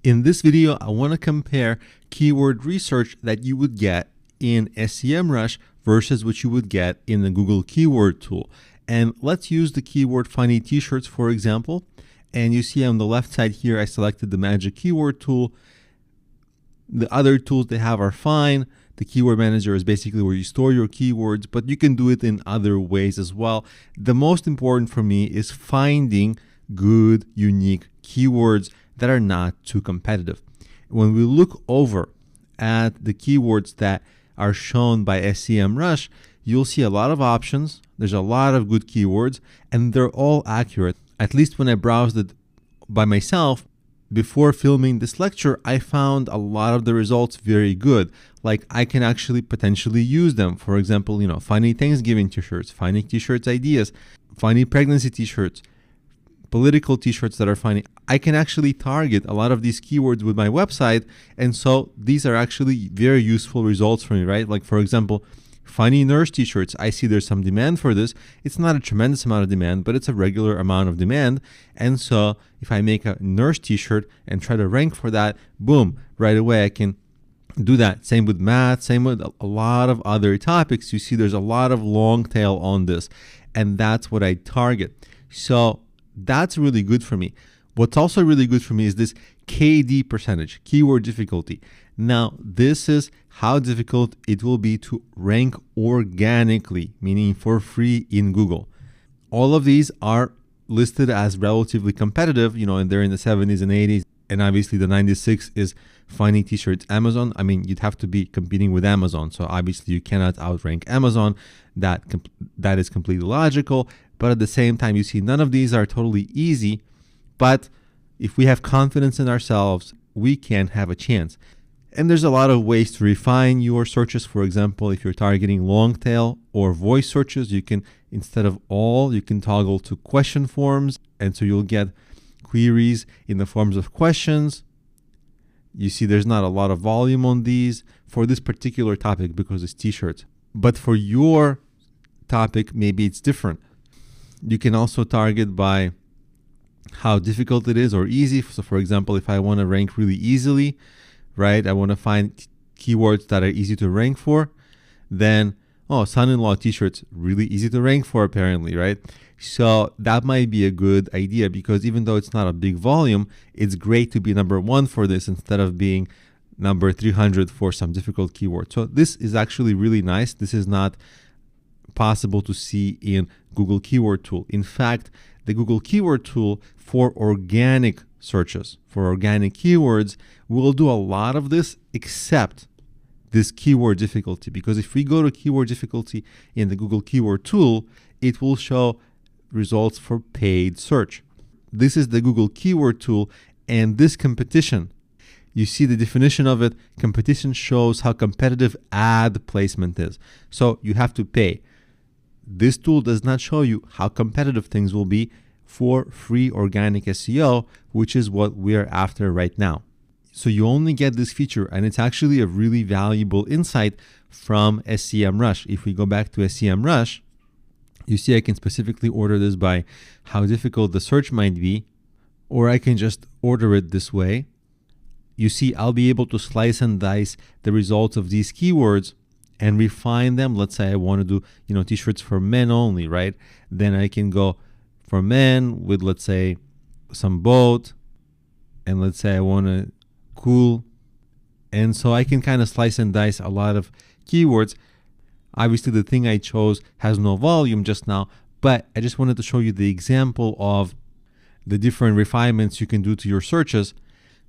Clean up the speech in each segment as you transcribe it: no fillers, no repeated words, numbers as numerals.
In this video, I want to compare keyword research that you would get in SEMrush versus what you would get in the Google keyword tool. And let's use the keyword funny t-shirts, for example. And you see on the left side here, I selected the magic keyword tool. The other tools they have are fine. The keyword manager is basically where you store your keywords, but you can do it in other ways as well. The most important for me is finding good, unique keywords that are not too competitive. When we look over at the keywords that are shown by SEMrush, you'll see a lot of options. There's a lot of good keywords, and they're all accurate. At least when I browsed it by myself before filming this lecture, I found a lot of the results very good. Like, I can actually potentially use them. For example, funny Thanksgiving t-shirts, funny t-shirts ideas, funny pregnancy t-shirts, political t-shirts that are funny. I can actually target a lot of these keywords with my website, and so these are actually very useful results for me, right? Like, for example, funny nurse t-shirts. I see there's some demand for this. It's not a tremendous amount of demand, but it's a regular amount of demand. And so if I make a nurse t-shirt and try to rank for that, boom, right away I can do that. Same with math, same with a lot of other topics. You see there's a lot of long tail on this, and that's what I target. So that's really good for me. What's also really good for me is this KD percentage, keyword difficulty. Now, this is how difficult it will be to rank organically, meaning for free in Google. All of these are listed as relatively competitive, and they're in the 70s and 80s. And obviously the 96 is funny t-shirts Amazon. I mean, you'd have to be competing with Amazon. So obviously you cannot outrank Amazon. That is completely logical. But at the same time, you see none of these are totally easy. But if we have confidence in ourselves, we can have a chance. And there's a lot of ways to refine your searches. For example, if you're targeting long tail or voice searches, you can, instead of all, you can toggle to question forms. And so you'll get queries in the forms of questions. You see there's not a lot of volume on these for this particular topic because it's t-shirts. But for your topic, maybe it's different. You can also target by how difficult it is or easy. So for example, if I want to rank really easily, right, I want to find keywords that are easy to rank for, then, son-in-law t-shirts, really easy to rank for apparently, right? So that might be a good idea because even though it's not a big volume, it's great to be number one for this instead of being number 300 for some difficult keyword. So this is actually really nice. This is not possible to see in Google Keyword Tool. In fact, the Google Keyword Tool for organic searches, for organic keywords, will do a lot of this except this keyword difficulty. Because if we go to keyword difficulty in the Google Keyword Tool, it will show results for paid search. This is the Google Keyword Tool, and this competition, you see the definition of it. Competition shows how competitive ad placement is. So you have to pay. This tool does not show you how competitive things will be for free organic SEO, which is what we're after right now. So you only get this feature, and it's actually a really valuable insight from SEMrush. If we go back to SEMrush, you see I can specifically order this by how difficult the search might be, or I can just order it this way. You see I'll be able to slice and dice the results of these keywords and refine them. Let's say I want to do, t-shirts for men only, right? Then I can go for men with, let's say, some boat, and let's say I want to cool. And so I can kind of slice and dice a lot of keywords. Obviously, the thing I chose has no volume just now, but I just wanted to show you the example of the different refinements you can do to your searches.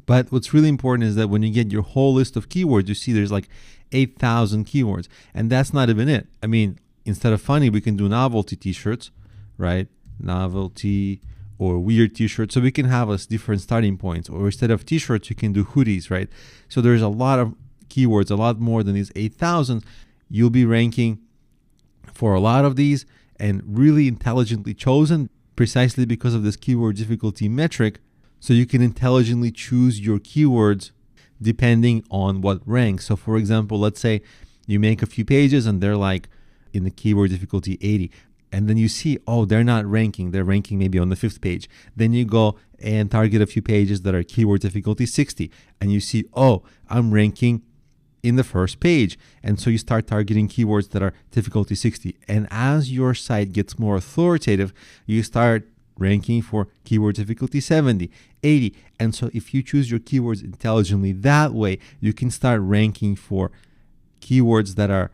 But what's really important is that when you get your whole list of keywords, you see there's like 8,000 keywords, and that's not even it. I mean, instead of funny, we can do novelty t-shirts, right? Novelty or weird t-shirts. So we can have us different starting points. Or instead of t-shirts, you can do hoodies, right? So there's a lot of keywords, a lot more than these 8,000. You'll be ranking for a lot of these and really intelligently chosen precisely because of this keyword difficulty metric. So you can intelligently choose your keywords depending on what ranks. So for example, let's say you make a few pages and they're like in the keyword difficulty 80. and then you see, oh, they're not ranking. They're ranking maybe on the 5th page. Then you go and target a few pages that are keyword difficulty 60, and you see, oh, I'm ranking in the 1st page. And so you start targeting keywords that are difficulty 60. And as your site gets more authoritative, you start ranking for keyword difficulty 70, 80. And so if you choose your keywords intelligently that way, you can start ranking for keywords that are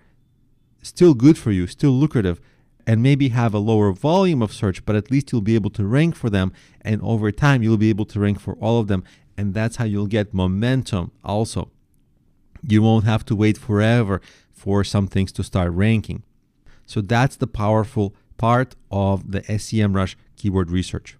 still good for you, still lucrative, and maybe have a lower volume of search, but at least you'll be able to rank for them. And over time, you'll be able to rank for all of them. And that's how you'll get momentum also. You won't have to wait forever for some things to start ranking. So that's the powerful part of the SEMrush keyword research.